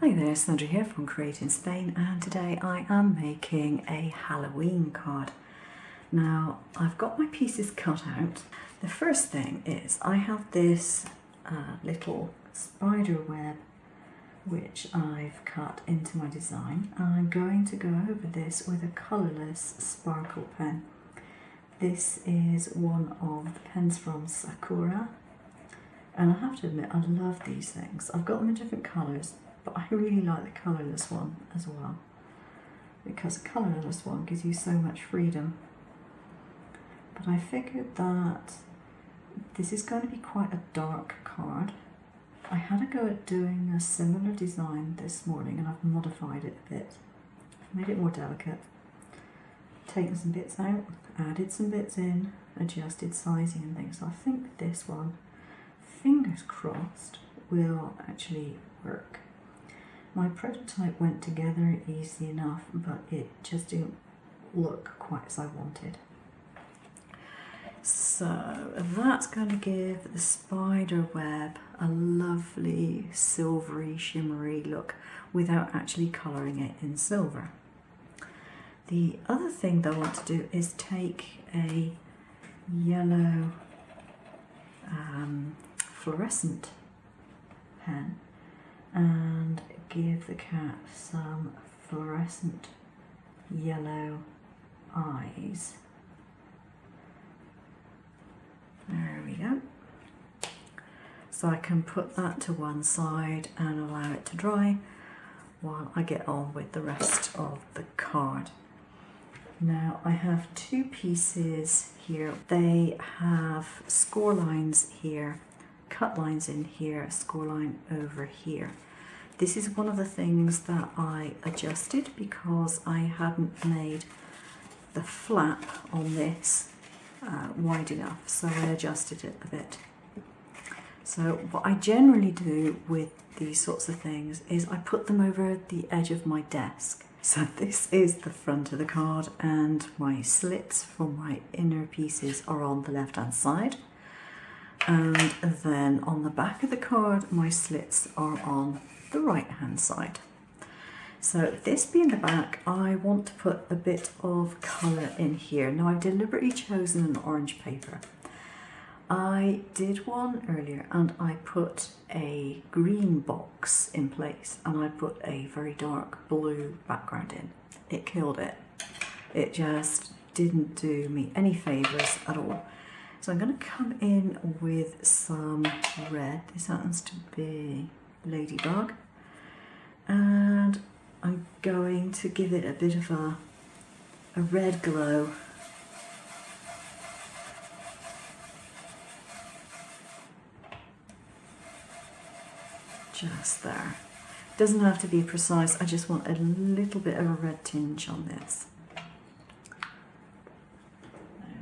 Hi there, Sandra here from Create in Spain, and today I am making a Halloween card. Now, I've got my pieces cut out. The first thing is I have this little spider web which I've cut into my design, and I'm going to go over this with a colourless sparkle pen. This is one of the pens from Sakura, and I have to admit I love these things. I've got them in different colours, but I really like the colourless one as well, because the colourless one gives you so much freedom. But I figured that this is going to be quite a dark card. I had a go at doing a similar design this morning and I've modified it a bit. I've made it more delicate, taken some bits out, added some bits in, adjusted sizing and things. So I think this one, fingers crossed, will actually work. My prototype went together easy enough, but it just didn't look quite as I wanted. So that's going to give the spider web a lovely silvery shimmery look without actually colouring it in silver. The other thing that I want to do is take a yellow fluorescent pen and give the cat some fluorescent yellow eyes. There we go. So I can put that to one side and allow it to dry while I get on with the rest of the card. Now I have two pieces here. They have score lines here, cut lines in here, score line over here. This is one of the things that I adjusted because I hadn't made the flap on this wide enough, so I adjusted it a bit. So what I generally do with these sorts of things is I put them over the edge of my desk. So this is the front of the card, and my slits for my inner pieces are on the left hand side, and then on the back of the card my slits are on the right hand side. So this being the back, I want to put a bit of colour in here. Now I've deliberately chosen an orange paper. I did one earlier and I put a green box in place and I put a very dark blue background in. It killed it. It just didn't do me any favours at all. So I'm going to come in with some red. This happens to be Ladybug. And I'm going to give it a bit of a red glow. Just there. Doesn't have to be precise, I just want a little bit of a red tinge on this.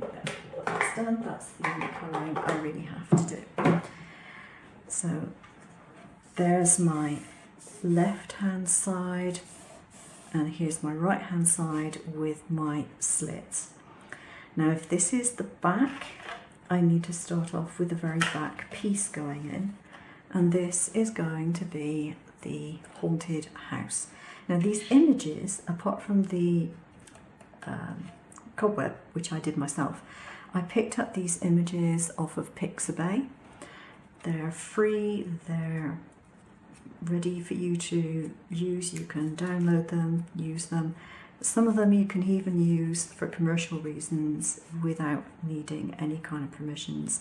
There we go. That's done, that's the only colouring I really have to do. So there's my left hand side, and here's my right hand side with my slits. Now if this is the back, I need to start off with the very back piece going in, and this is going to be the haunted house. Now these images, apart from the cobweb, which I did myself, I picked up these images off of Pixabay. They're free, they're ready for you to use. You can download them, use them. Some of them you can even use for commercial reasons without needing any kind of permissions.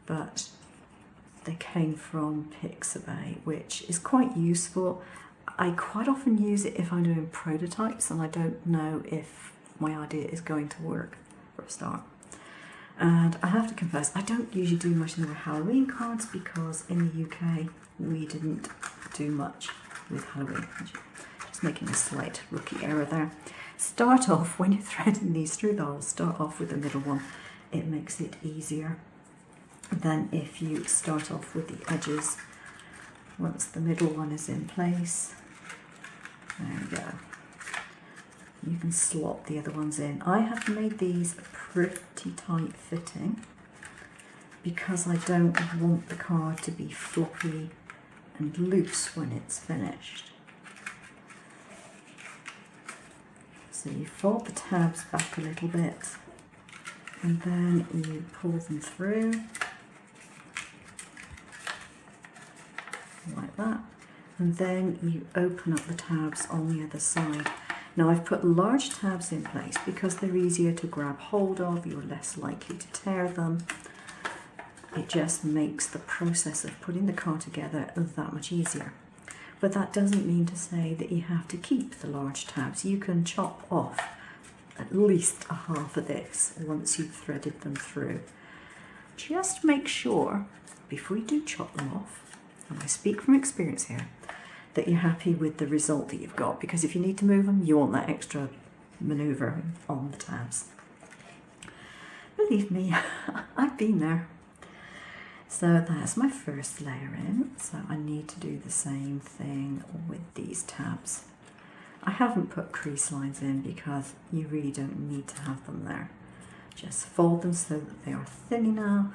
But they came from Pixabay, which is quite useful. I quite often use it if I'm doing prototypes and I don't know if my idea is going to work for a start. And I have to confess, I don't usually do much in the Halloween cards because in the UK we didn't do much with Halloween. Just making a slight rookie error there. Start off, when you're threading these through the hole, start off with the middle one. It makes it easier than if you start off with the edges. Once the middle one is in place, there we go. You can slot the other ones in. I have made these pretty tight fitting because I don't want the card to be floppy and loose when it's finished. So you fold the tabs back a little bit and then you pull them through like that, and then you open up the tabs on the other side. Now I've put large tabs in place because they're easier to grab hold of, you're less likely to tear them. It just makes the process of putting the card together that much easier. But that doesn't mean to say that you have to keep the large tabs. You can chop off at least a half of this once you've threaded them through. Just make sure, before you do chop them off, and I speak from experience here, that you're happy with the result that you've got, because if you need to move them, you want that extra manoeuvre on the tabs. Believe me, I've been there. So that's my first layer in, so I need to do the same thing with these tabs. I haven't put crease lines in because you really don't need to have them there. Just fold them so that they are thin enough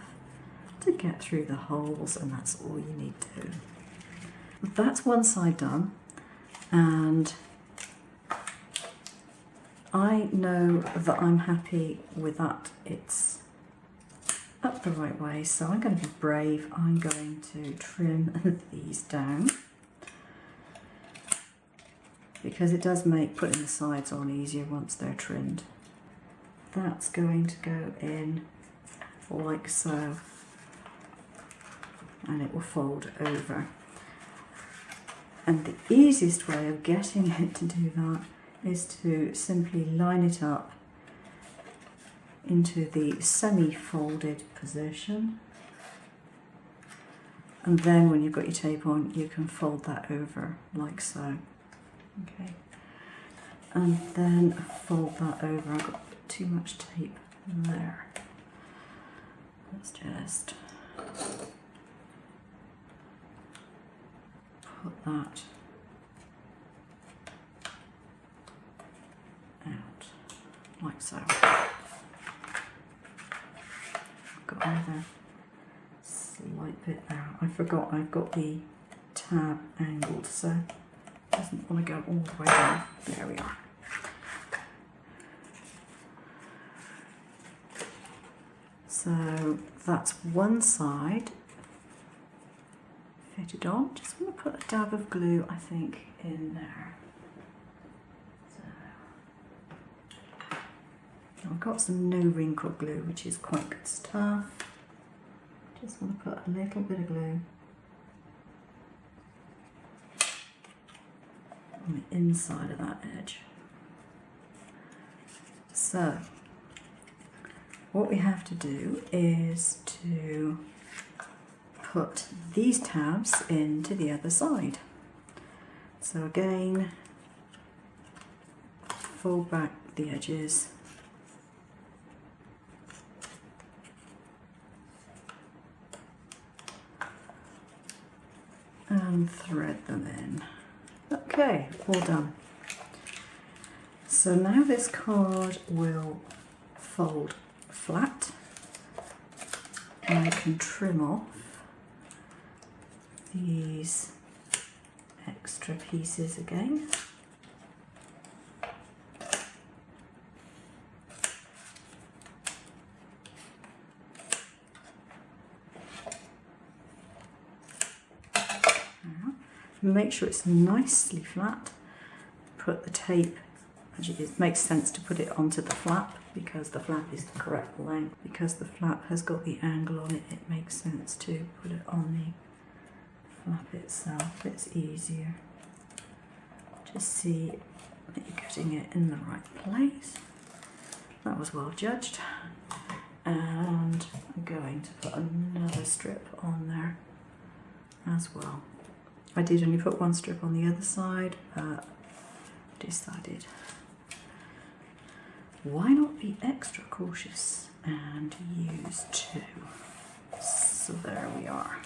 to get through the holes, and that's all you need to do. That's one side done, and I know that I'm happy with that. It's up the right way, so I'm going to be brave. I'm going to trim these down because it does make putting the sides on easier once they're trimmed. That's going to go in like so, and it will fold over. And the easiest way of getting it to do that is to simply line it up into the semi-folded position, and then when you've got your tape on, you can fold that over like so. Okay, and then fold that over. I've got too much tape there. Let's just put that out like so. Got another slight bit out. I forgot I've got the tab angled, so it doesn't want to go all the way down. There we are. So that's one side fitted on. Just want to put a dab of glue, I think, in there. I've got some no wrinkle glue, which is quite good stuff. Just want to put a little bit of glue on the inside of that edge. So what we have to do is to put these tabs into the other side. So again, fold back the edges and thread them in. Okay, all done. So now this card will fold flat, and I can trim off these extra pieces again. Make sure it's nicely flat. Put the tape, actually it makes sense to put it onto the flap because the flap is the correct length. Because the flap has got the angle on it, it makes sense to put it on the flap itself. It's easier. Just see that you're getting it in the right place. That was well judged. And I'm going to put another strip on there as well. I did only put one strip on the other side, but decided why not be extra cautious and use two. So there we are.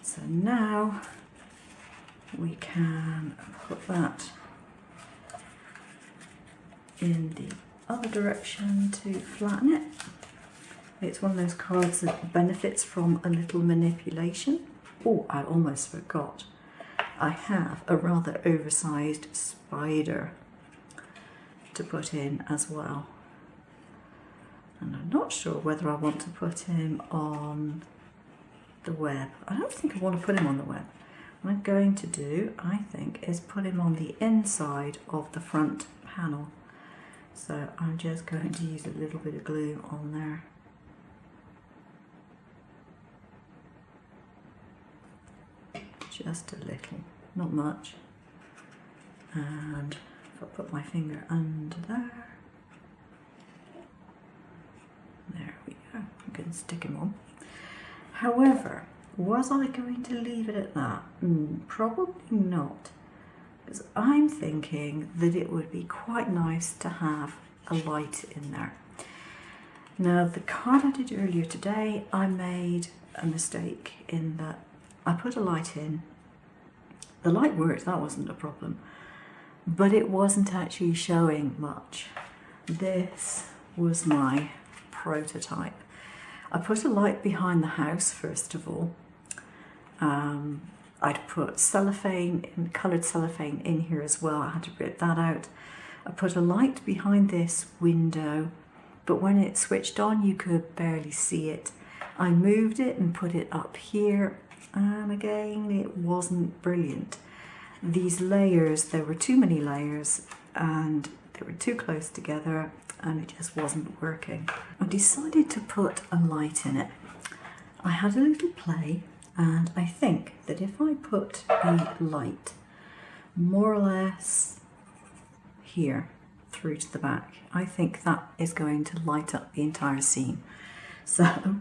So now we can put that in the other direction to flatten it. It's one of those cards that benefits from a little manipulation. Oh, I almost forgot. I have a rather oversized spider to put in as well. And I'm not sure whether I want to put him on the web. I don't think I want to put him on the web. What I'm going to do, I think, is put him on the inside of the front panel. So I'm just going to use a little bit of glue on there. Just a little, not much. And if I put my finger under there, there we go, I'm going to stick him on. However, was I going to leave it at that? Probably not, because I'm thinking that it would be quite nice to have a light in there. Now, the card I did earlier today, I made a mistake in that I put a light in. The light worked, that wasn't a problem, but it wasn't actually showing much. This was my prototype. I put a light behind the house first of all. I'd put cellophane, coloured cellophane in here as well. I had to rip that out. I put a light behind this window, but when it switched on you could barely see it. I moved it and put it up here, and again it wasn't brilliant. These layers, there were too many layers and they were too close together and it just wasn't working. I decided to put a light in it. I had a little play, and I think that if I put a light more or less here through to the back, I think that is going to light up the entire scene. So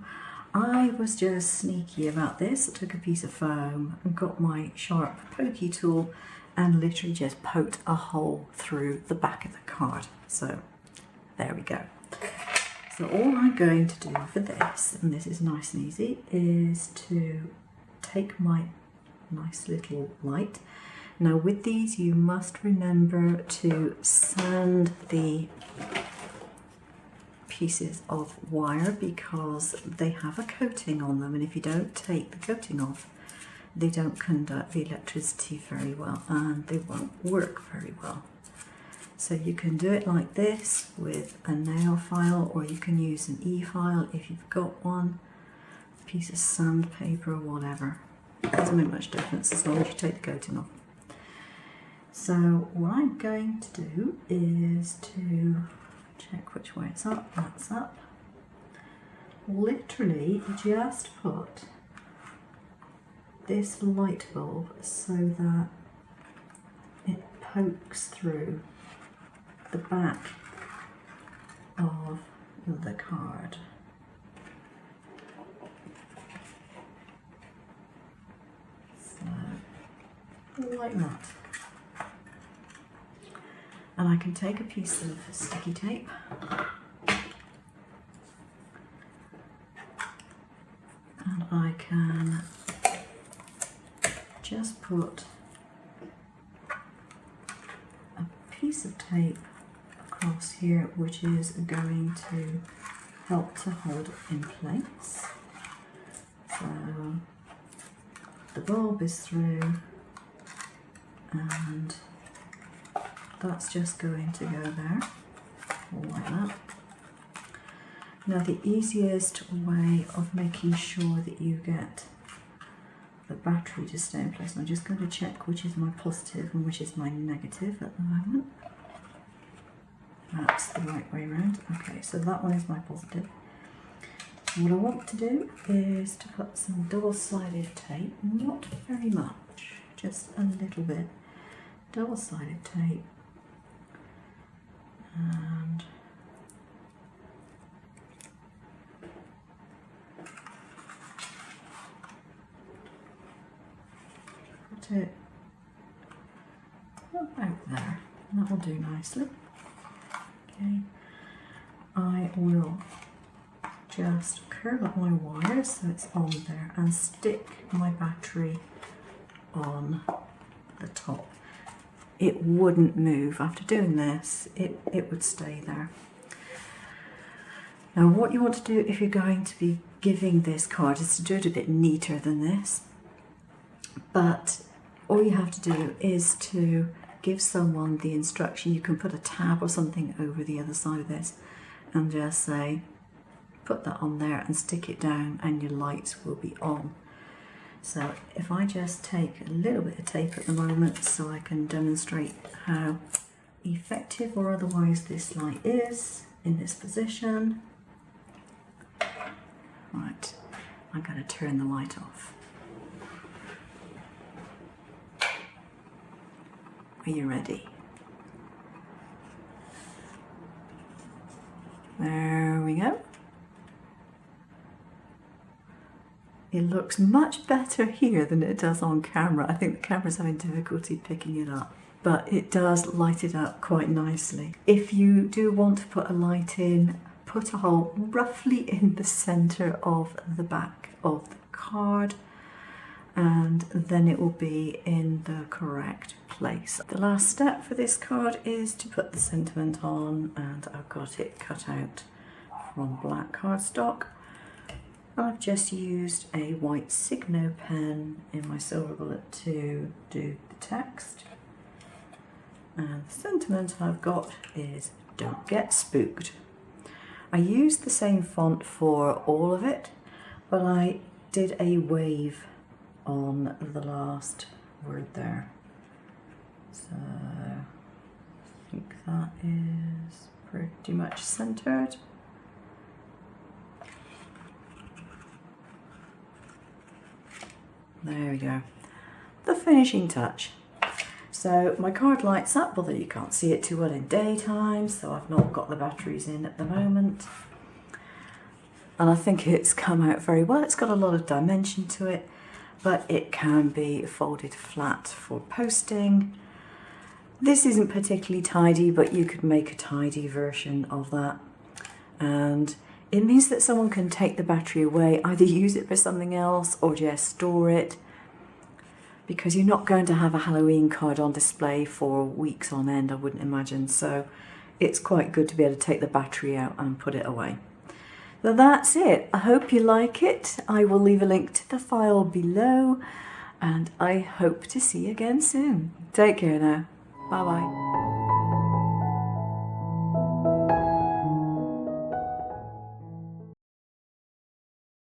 I was just sneaky about this. I took a piece of foam and got my sharp pokey tool and literally just poked a hole through the back of the card. So there we go. So all I'm going to do for this, and this is nice and easy, is to take my nice little light. Now with these you must remember to sand the pieces of wire because they have a coating on them, and if you don't take the coating off, they don't conduct the electricity very well and they won't work very well. So you can do it like this with a nail file, or you can use an e-file if you've got one, a piece of sandpaper or whatever. It doesn't make much difference as long as you take the coating off. So what I'm going to do is to check which way it's up. That's up. Literally just put this light bulb so that it pokes through the back of the card. So, like that. And I can take a piece of sticky tape and I can just put a piece of tape across here, which is going to help to hold it in place. So the bulb is through and that's just going to go there, like that. Now the easiest way of making sure that you get the battery to stay in place, I'm just going to check which is my positive and which is my negative at the moment. That's the right way around. Okay, so that one is my positive. What I want to do is to put some double-sided tape, not very much, just a little bit, double-sided tape, and put it about there, and that will do nicely. Okay, I will just curl up my wire so it's on there and stick my battery on the top. It wouldn't move. After doing this, it would stay there. Now what you want to do if you're going to be giving this card is to do it a bit neater than this. but all you have to do is to give someone the instruction. You can put a tab or something over the other side of this and just say, put that on there and stick it down and your lights will be on. So if I just take a little bit of tape at the moment so I can demonstrate how effective or otherwise this light is in this position. Right, I'm going to turn the light off. Are you ready? There we go. It looks much better here than it does on camera. I think the camera's having difficulty picking it up, but it does light it up quite nicely. If you do want to put a light in, put a hole roughly in the center of the back of the card, and then it will be in the correct place. The last step for this card is to put the sentiment on, and I've got it cut out from black cardstock. I've just used a white Signo pen in my silver bullet to do the text. And the sentiment I've got is "Don't get spooked." I used the same font for all of it, but I did a wave on the last word there. So I think that is pretty much centered. There we go. The finishing touch. So my card lights up, although you can't see it too well in daytime, so I've not got the batteries in at the moment. And I think it's come out very well. It's got a lot of dimension to it, but it can be folded flat for posting. This isn't particularly tidy, but you could make a tidy version of that. And it means that someone can take the battery away, either use it for something else or just store it, because you're not going to have a Halloween card on display for weeks on end, I wouldn't imagine. So it's quite good to be able to take the battery out and put it away. So that's it. I hope you like it. I will leave a link to the file below, and I hope to see you again soon. Take care now. Bye bye.